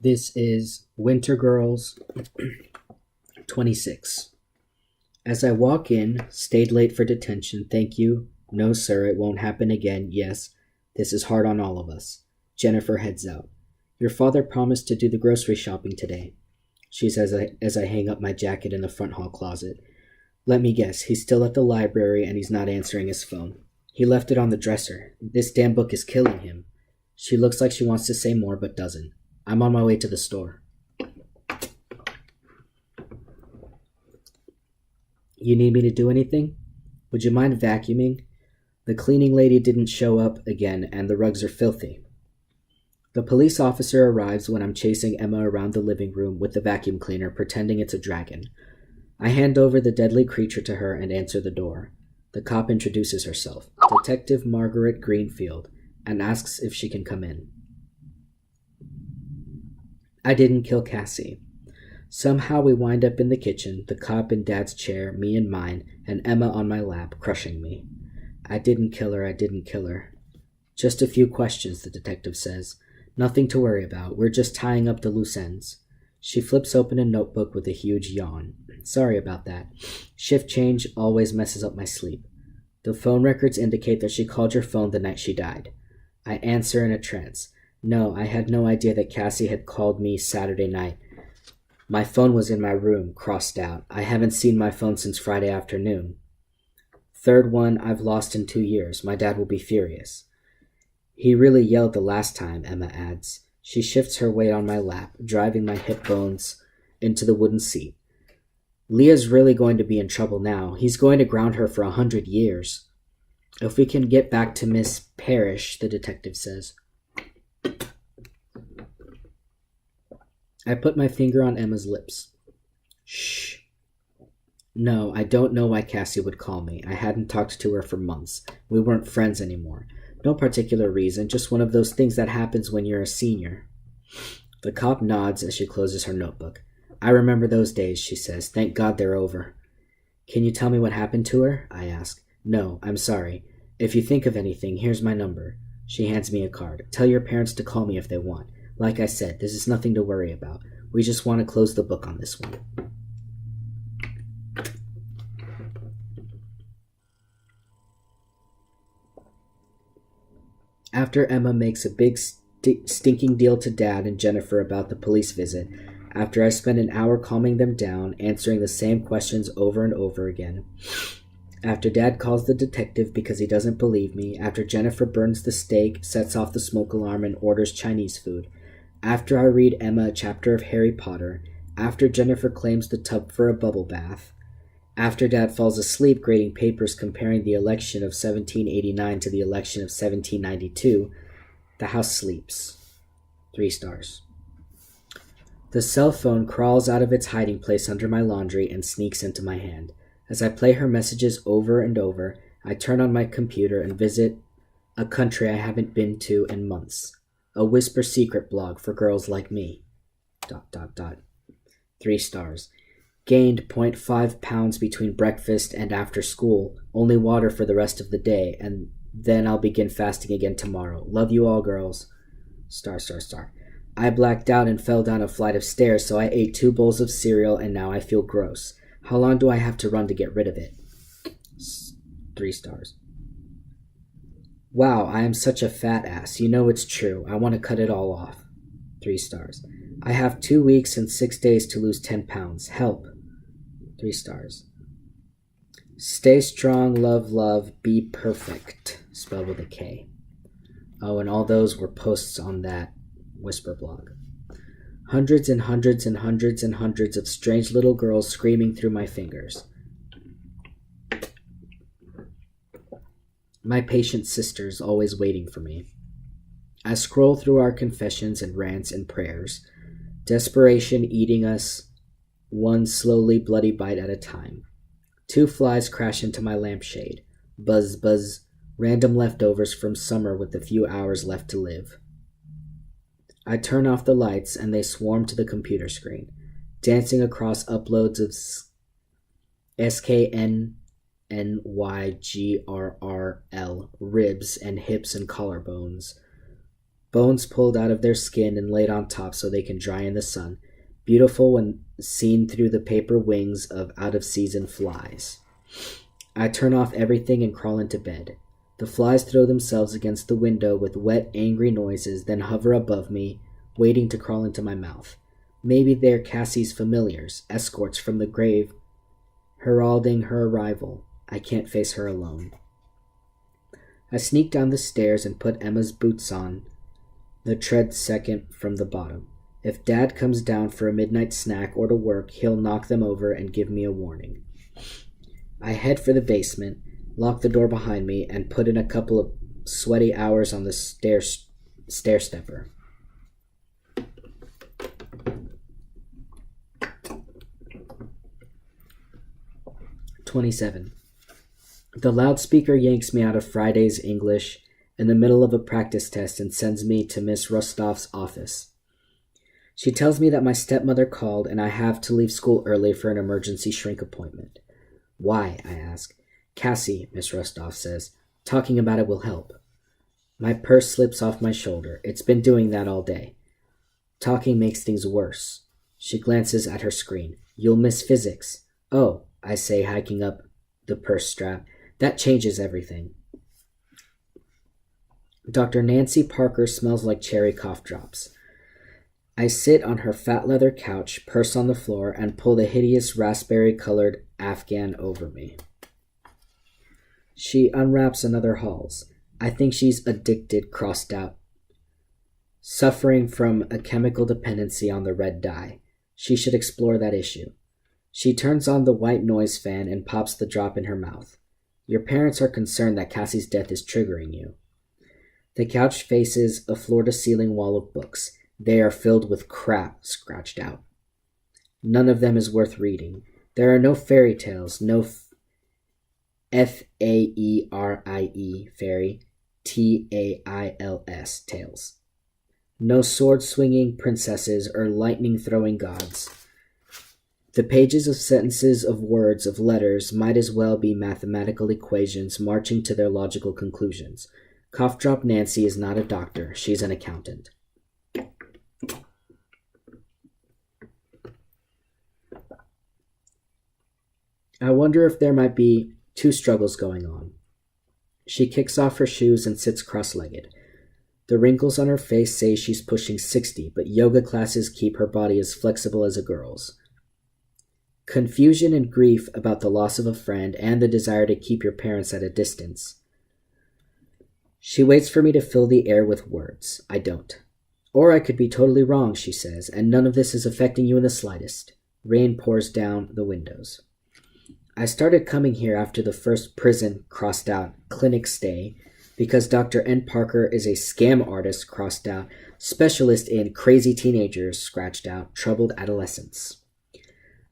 This is Wintergirls 26. As I walk in, stayed late for detention, thank you. No, sir, it won't happen again. Yes, this is hard on all of us. Jennifer heads out. Your father promised to do the grocery shopping today, she says as I hang up my jacket in the front hall closet. Let me guess, he's still at the library and he's not answering his phone. He left it on the dresser. This damn book is killing him. She looks like she wants to say more but doesn't. I'm on my way to the store. You need me to do anything? Would you mind vacuuming? The cleaning lady didn't show up again and the rugs are filthy. The police officer arrives when I'm chasing Emma around the living room with the vacuum cleaner, pretending it's a dragon. I hand over the deadly creature to her and answer the door. The cop introduces herself, Detective Margaret Greenfield, and asks if she can come in. I didn't kill Cassie. Somehow we wind up in the kitchen, the cop in Dad's chair, me in mine, and Emma on my lap, crushing me. I didn't kill her. Just a few questions, the detective says. Nothing to worry about. We're just tying up the loose ends. She flips open a notebook with a huge yawn. Sorry about that. Shift change always messes up my sleep. The phone records indicate that she called your phone the night she died. I answer in a trance. No, I had no idea that Cassie had called me Saturday night. My phone was in my room, crossed out. I haven't seen my phone since Friday afternoon. Third one I've lost in 2 years. My dad will be furious. He really yelled the last time, Emma adds. She shifts her weight on my lap, driving my hip bones into the wooden seat. Leah's really going to be in trouble now. He's going to ground her for 100 years. If we can get back to Miss Parrish, the detective says. I put my finger on Emma's lips. Shh. No, I don't know why Cassie would call me. I hadn't talked to her for months. We weren't friends anymore. No particular reason, just one of those things that happens when you're a senior. The cop nods as she closes her notebook. I remember those days, she says. Thank God they're over. Can you tell me what happened to her? I ask. No, I'm sorry. If you think of anything, here's my number. She hands me a card. Tell your parents to call me if they want. Like I said, this is nothing to worry about. We just want to close the book on this one. After Emma makes a big stinking deal to Dad and Jennifer about the police visit, after I spend an hour calming them down, answering the same questions over and over again, after Dad calls the detective because he doesn't believe me, after Jennifer burns the steak, sets off the smoke alarm, and orders Chinese food, after I read Emma a chapter of Harry Potter, after Jennifer claims the tub for a bubble bath, after Dad falls asleep grading papers comparing the election of 1789 to the election of 1792, the house sleeps. 3 stars. The cell phone crawls out of its hiding place under my laundry and sneaks into my hand. As I play her messages over and over, I turn on my computer and visit a country I haven't been to in months. A whisper secret blog for girls like me. ... 3 stars. Gained 0.5 pounds between breakfast and after school. Only water for the rest of the day, and then I'll begin fasting again tomorrow. Love you all, girls. ... I blacked out and fell down a flight of stairs, so I ate 2 bowls of cereal and now I feel gross. How long do I have to run to get rid of it? 3 stars. Wow, I am such a fat ass. You know it's true. I want to cut it all off. 3 stars. I have 2 weeks and 6 days to lose 10 pounds. Help. 3 stars. Stay strong, love, be perfect. Spelled with a K. Oh, and all those were posts on that whisper blog. Hundreds and hundreds and hundreds and hundreds of strange little girls screaming through my fingers. My patient sisters always waiting for me. I scroll through our confessions and rants and prayers, desperation eating us one slowly bloody bite at a time. 2 flies crash into my lampshade. Buzz, buzz, random leftovers from summer with a few hours left to live. I turn off the lights and they swarm to the computer screen, dancing across uploads of SKNNYGRRL, ribs and hips and collarbones, bones pulled out of their skin and laid on top so they can dry in the sun, beautiful when seen through the paper wings of out-of-season flies. I turn off everything and crawl into bed. The flies throw themselves against the window with wet, angry noises, then hover above me, waiting to crawl into my mouth. Maybe they're Cassie's familiars, escorts from the grave, heralding her arrival. I can't face her alone. I sneak down the stairs and put Emma's boots on, the tread second from the bottom. If Dad comes down for a midnight snack or to work, he'll knock them over and give me a warning. I head for the basement, lock the door behind me, and put in a couple of sweaty hours on the stair stepper. "27. The loudspeaker yanks me out of Friday's English in the middle of a practice test and sends me to Miss Rostov's office. She tells me that my stepmother called and I have to leave school early for an emergency shrink appointment. Why? I ask. Cassie, Miss Rostov says. Talking about it will help. My purse slips off my shoulder. It's been doing that all day. Talking makes things worse. She glances at her screen. You'll miss physics. Oh, I say, hiking up the purse strap. That changes everything. Dr. Nancy Parker smells like cherry cough drops. I sit on her fat leather couch, purse on the floor, and pull the hideous raspberry-colored Afghan over me. She unwraps another Halls. I think she's addicted, crossed out, suffering from a chemical dependency on the red dye. She should explore that issue. She turns on the white noise fan and pops the drop in her mouth. Your parents are concerned that Cassie's death is triggering you. The couch faces a floor-to-ceiling wall of books. They are filled with crap scratched out. None of them is worth reading. There are no fairy tales, no F-A-E-R-I-E, fairy, T-A-I-L-S, tales. No sword-swinging princesses or lightning-throwing gods. The pages of sentences of words of letters might as well be mathematical equations marching to their logical conclusions. Cough Drop Nancy is not a doctor. She's an accountant. I wonder if there might be two struggles going on. She kicks off her shoes and sits cross-legged. The wrinkles on her face say she's pushing 60, but yoga classes keep her body as flexible as a girl's. Confusion and grief about the loss of a friend and the desire to keep your parents at a distance. She waits for me to fill the air with words. I don't. Or I could be totally wrong, she says, and none of this is affecting you in the slightest. Rain pours down the windows. I started coming here after the first prison, crossed out, clinic stay, because Dr. N. Parker is a scam artist, crossed out, specialist in crazy teenagers, scratched out, troubled adolescents.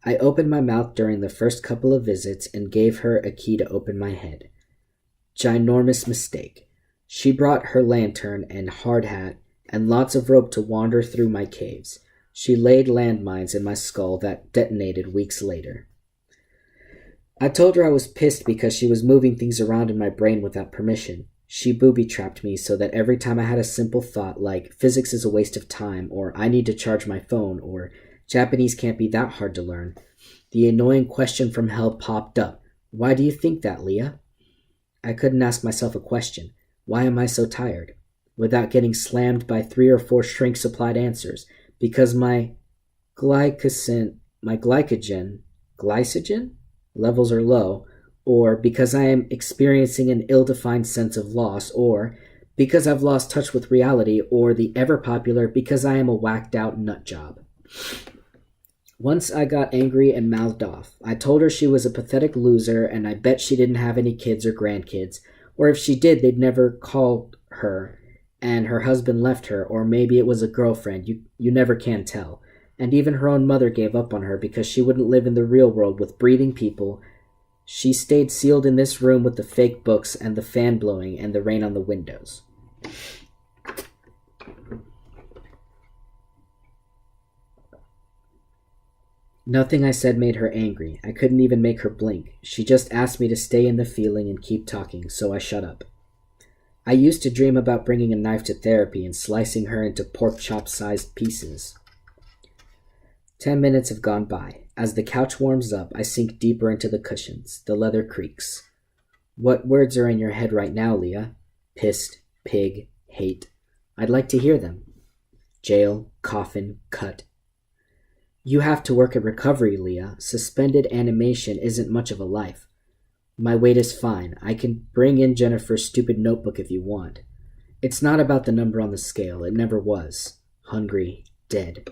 I opened my mouth during the first couple of visits and gave her a key to open my head. Ginormous mistake. She brought her lantern and hard hat and lots of rope to wander through my caves. She laid landmines in my skull that detonated weeks later. I told her I was pissed because she was moving things around in my brain without permission. She booby-trapped me so that every time I had a simple thought like, physics is a waste of time, or I need to charge my phone, or Japanese can't be that hard to learn, the annoying question from hell popped up. Why do you think that, Leah? I couldn't ask myself a question. Why am I so tired? Without getting slammed by 3 or 4 shrink-supplied answers. Because my glycogen levels are low, or because I am experiencing an ill-defined sense of loss, or because I've lost touch with reality, or the ever-popular because I am a whacked-out nutjob. Once I got angry and mouthed off. I told her she was a pathetic loser, and I bet she didn't have any kids or grandkids, or if she did, they'd never called her, and her husband left her, or maybe it was a girlfriend. You never can tell. And even her own mother gave up on her because she wouldn't live in the real world with breathing people. She stayed sealed in this room with the fake books and the fan blowing and the rain on the windows. Nothing I said made her angry. I couldn't even make her blink. She just asked me to stay in the feeling and keep talking, so I shut up. I used to dream about bringing a knife to therapy and slicing her into pork chop-sized pieces. 10 minutes have gone by. As the couch warms up, I sink deeper into the cushions. The leather creaks. What words are in your head right now, Leah? Pissed, pig, hate. I'd like to hear them. Jail, coffin, cut. You have to work at recovery, Leah. Suspended animation isn't much of a life. My weight is fine. I can bring in Jennifer's stupid notebook if you want. It's not about the number on the scale. It never was. Hungry, dead.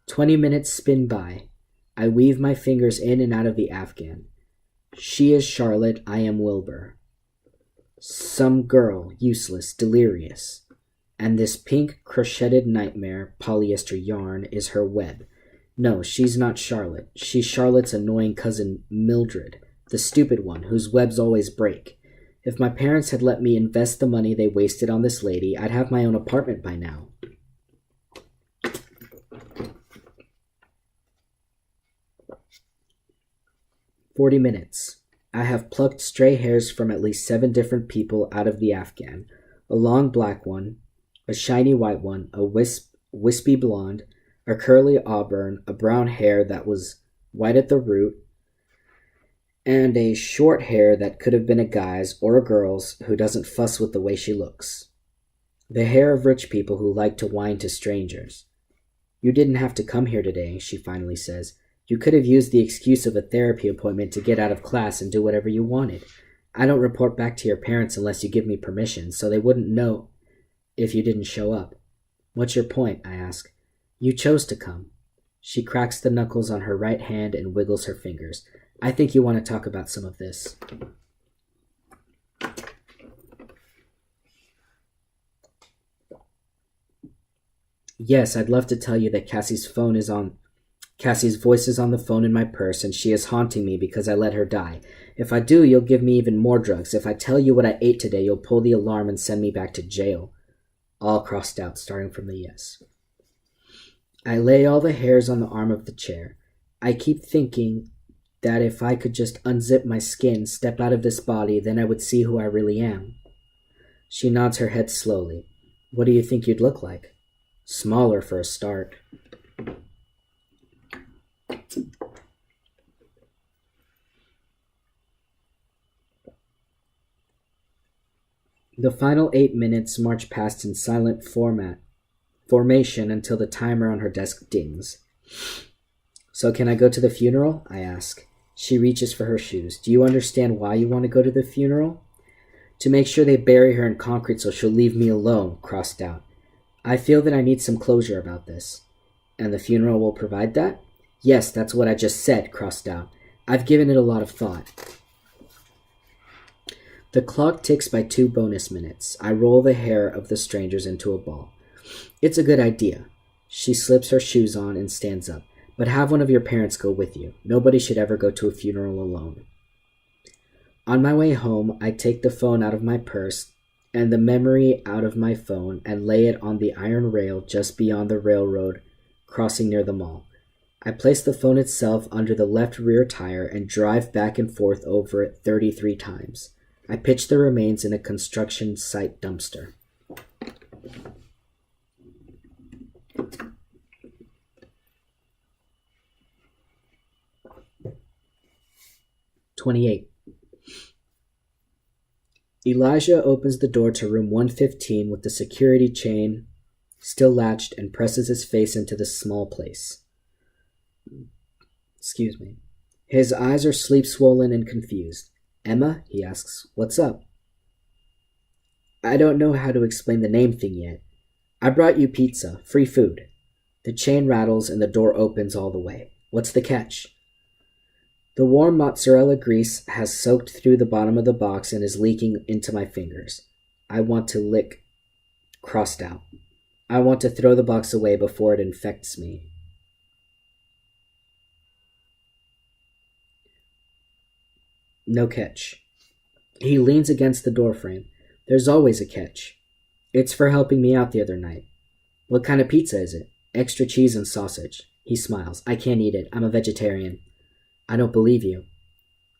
20 minutes spin by. I weave my fingers in and out of the Afghan. She is Charlotte, I am Wilbur. Some girl, useless, delirious. And this pink crocheted nightmare, polyester yarn, is her web. No, she's not Charlotte. She's Charlotte's annoying cousin Mildred, the stupid one, whose webs always break. If my parents had let me invest the money they wasted on this lady, I'd have my own apartment by now. "40 minutes. I have plucked stray hairs from at least 7 different people out of the Afghan. A long black one, a shiny white one, a wispy blonde, a curly auburn, a brown hair that was white at the root, and a short hair that could have been a guy's or a girl's who doesn't fuss with the way she looks. The hair of rich people who like to whine to strangers. You didn't have to come here today," she finally says. "You could have used the excuse of a therapy appointment to get out of class and do whatever you wanted. I don't report back to your parents unless you give me permission, so they wouldn't know if you didn't show up." "What's your point?" I ask. "You chose to come." She cracks the knuckles on her right hand and wiggles her fingers. "I think you want to talk about some of this." "Yes, I'd love to tell you that Cassie's voice is on the phone in my purse, and she is haunting me because I let her die. If I do, you'll give me even more drugs. If I tell you what I ate today, you'll pull the alarm and send me back to jail." All crossed out, starting from the yes. I lay all the hairs on the arm of the chair. I keep thinking that if I could just unzip my skin, step out of this body, then I would see who I really am. She nods her head slowly. "What do you think you'd look like?" "Smaller for a start." The final 8 minutes march past in silent formation until the timer on her desk dings. "So can I go to the funeral?" I ask. She reaches for her shoes. "Do you understand why you want to go to the funeral?" "To make sure they bury her in concrete so she'll leave me alone," crossed out. "I feel that I need some closure about this." "And the funeral will provide that?" "Yes, that's what I just said," crossed out. "I've given it a lot of thought." The clock ticks by 2 bonus minutes. I roll the hair of the strangers into a ball. "It's a good idea." She slips her shoes on and stands up. "But have one of your parents go with you. Nobody should ever go to a funeral alone." On my way home, I take the phone out of my purse and the memory out of my phone and lay it on the iron rail just beyond the railroad crossing near the mall. I place the phone itself under the left rear tire and drive back and forth over it 33 times. I pitch the remains in a construction site dumpster. "28. Elijah opens the door to room 115 with the security chain still latched and presses his face into the small place. Excuse me. His eyes are sleep-swollen and confused. "Emma?" he asks. "What's up?" "I don't know how to explain the name thing yet. I brought you pizza, free food." The chain rattles and the door opens all the way. "What's the catch?" The warm mozzarella grease has soaked through the bottom of the box and is leaking into my fingers. I want to lick. Crossed out. I want to throw the box away before it infects me. No catch. He leans against the doorframe. "There's always a catch. It's for helping me out the other night." "What kind of pizza is it?" "Extra cheese and sausage." He smiles. "I can't eat it. I'm a vegetarian." "I don't believe you."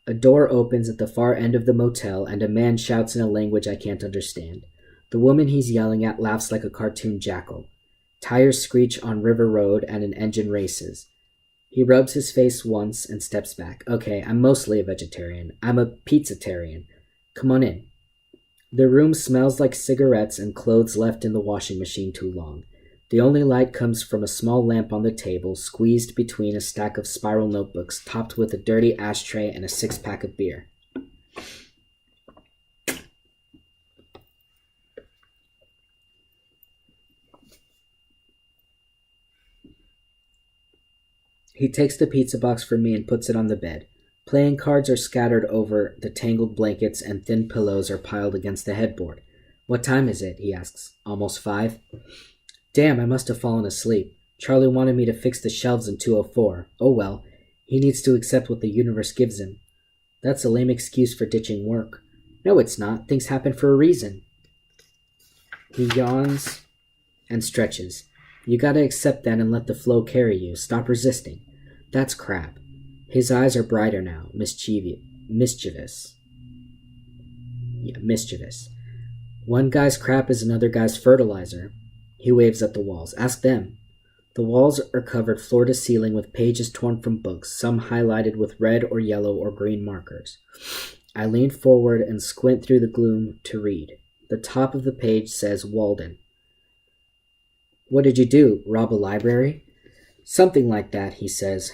A door opens at the far end of the motel, and a man shouts in a language I can't understand. The woman he's yelling at laughs like a cartoon jackal. Tires screech on River Road, and an engine races. He rubs his face once and steps back. Okay, I'm mostly a vegetarian. I'm a pizzatarian. Come on in. The room smells like cigarettes and clothes left in the washing machine too long. The only light comes from a small lamp on the table, squeezed between a stack of spiral notebooks, topped with a dirty ashtray and a six-pack of beer. He takes the pizza box from me and puts it on the bed. Playing cards are scattered over the tangled blankets, and thin pillows are piled against the headboard. What time is it? He asks. Almost 5. Damn, I must have fallen asleep. Charlie wanted me to fix the shelves in 204. Oh well, he needs to accept what the universe gives him. That's a lame excuse for ditching work. No, it's not. Things happen for a reason. He yawns and stretches. You gotta accept that and let the flow carry you. Stop resisting. That's crap. His eyes are brighter now, mischievous. Yeah, mischievous. One guy's crap is another guy's fertilizer. He waves at the walls. Ask them. The walls are covered floor to ceiling with pages torn from books, some highlighted with red or yellow or green markers. I lean forward and squint through the gloom to read. The top of the page says Walden. What did you do? Rob a library? Something like that, he says,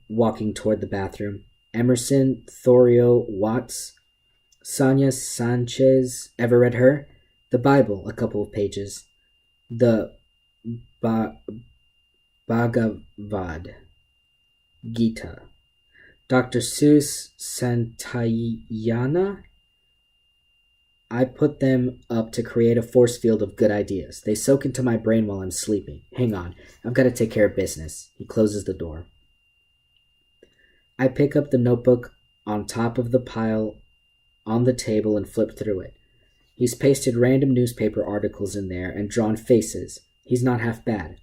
walking toward the bathroom. Emerson, Thorio, Watts, Sonia Sanchez. Ever read her? The Bible, a couple of pages. The Bhagavad Gita. Dr. Seuss Santayana? I put them up to create a force field of good ideas. They soak into my brain while I'm sleeping. Hang on, I've got to take care of business. He closes the door. I pick up the notebook on top of the pile on the table and flip through it. He's pasted random newspaper articles in there and drawn faces. He's not half bad.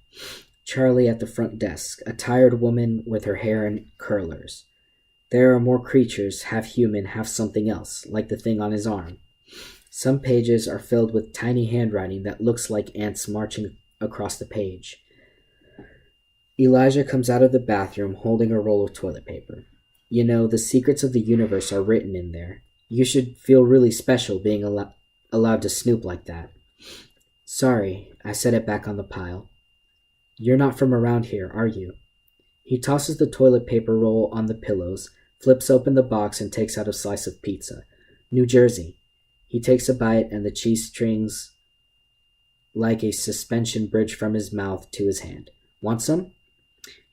Charlie at the front desk, a tired woman with her hair in curlers. There are more creatures, half human, half something else, like the thing on his arm. Some pages are filled with tiny handwriting that looks like ants marching across the page. Elijah comes out of the bathroom holding a roll of toilet paper. You know, the secrets of the universe are written in there. You should feel really special being allowed to snoop like that. Sorry, I set it back on the pile. You're not from around here, are you? He tosses the toilet paper roll on the pillows, flips open the box, and takes out a slice of pizza. New Jersey. He takes a bite, and the cheese strings like a suspension bridge from his mouth to his hand. Want some?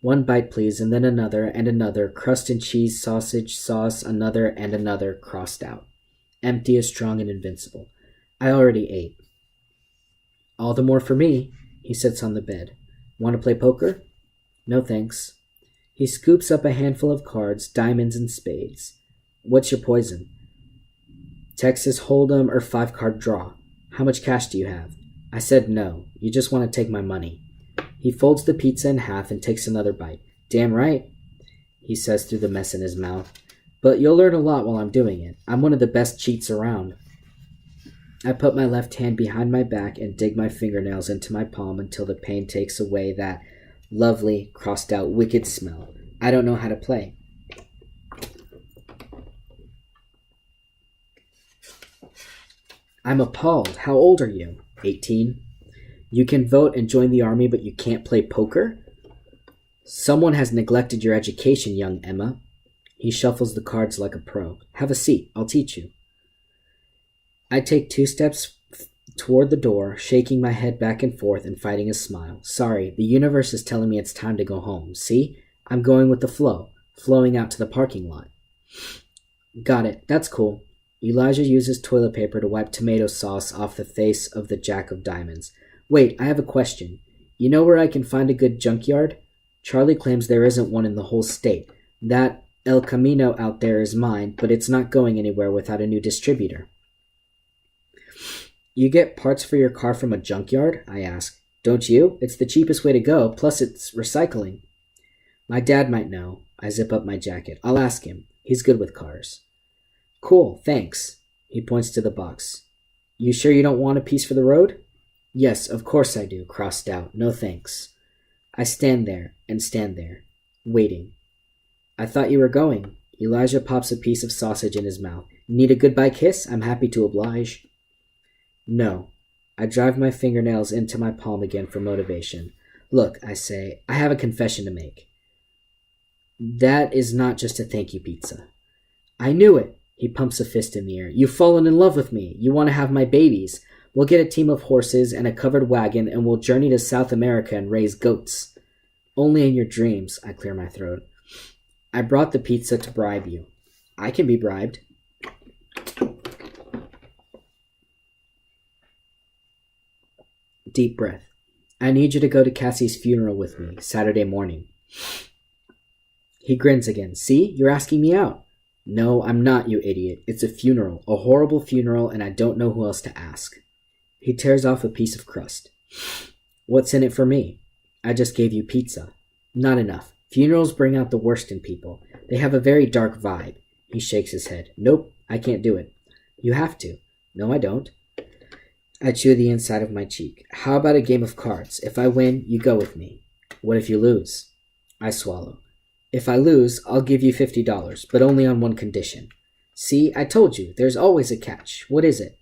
One bite, please, and then another, crust and cheese, sausage, sauce, another, and another, crossed out. Empty as strong and invincible. I already ate. All the more for me. He sits on the bed. Want to play poker? No thanks. He scoops up a handful of cards, diamonds and spades. What's your poison? Texas Hold'em or 5-card draw. How much cash do you have? I said no. You just want to take my money. He folds the pizza in half and takes another bite. Damn right, he says through the mess in his mouth. But you'll learn a lot while I'm doing it. I'm one of the best cheats around. I put my left hand behind my back and dig my fingernails into my palm until the pain takes away that lovely, crossed-out, wicked smell. I don't know how to play. I'm appalled. How old are you? 18. You can vote and join the army, but you can't play poker? Someone has neglected your education, young Emma. He shuffles the cards like a pro. Have a seat. I'll teach you. I take 2 steps toward the door, shaking my head back and forth and fighting a smile. Sorry, the universe is telling me it's time to go home. See? I'm going with the flow, flowing out to the parking lot. Got it. That's cool. Elijah uses toilet paper to wipe tomato sauce off the face of the Jack of Diamonds. Wait, I have a question. You know where I can find a good junkyard? Charlie claims there isn't one in the whole state. That El Camino out there is mine, but it's not going anywhere without a new distributor. You get parts for your car from a junkyard? I ask. Don't you? It's the cheapest way to go, plus it's recycling. My dad might know. I zip up my jacket. I'll ask him. He's good with cars. Cool, thanks. He points to the box. You sure you don't want a piece for the road? Yes, of course I do, crossed out. No thanks. I stand there, waiting. I thought you were going. Elijah pops a piece of sausage in his mouth. Need a goodbye kiss? I'm happy to oblige. No. I drive my fingernails into my palm again for motivation. Look, I say, I have a confession to make. That is not just a thank you pizza. I knew it. He pumps a fist in the air. You've fallen in love with me. You want to have my babies. We'll get a team of horses and a covered wagon, and we'll journey to South America and raise goats. Only in your dreams, I clear my throat. I brought the pizza to bribe you. I can be bribed. Deep breath. I need you to go to Cassie's funeral with me, Saturday morning. He grins again. See, you're asking me out. No, I'm not, you idiot. It's a funeral, a horrible funeral, and I don't know who else to ask. He tears off a piece of crust. What's in it for me? I just gave you pizza. Not enough. Funerals bring out the worst in people. They have a very dark vibe. He shakes his head. Nope, I can't do it. You have to. No, I don't. I chew the inside of my cheek. How about a game of cards? If I win, you go with me. What if you lose? I swallow. If I lose, I'll give you $50, but only on one condition. See, I told you, there's always a catch. What is it?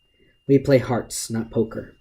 We play hearts, not poker.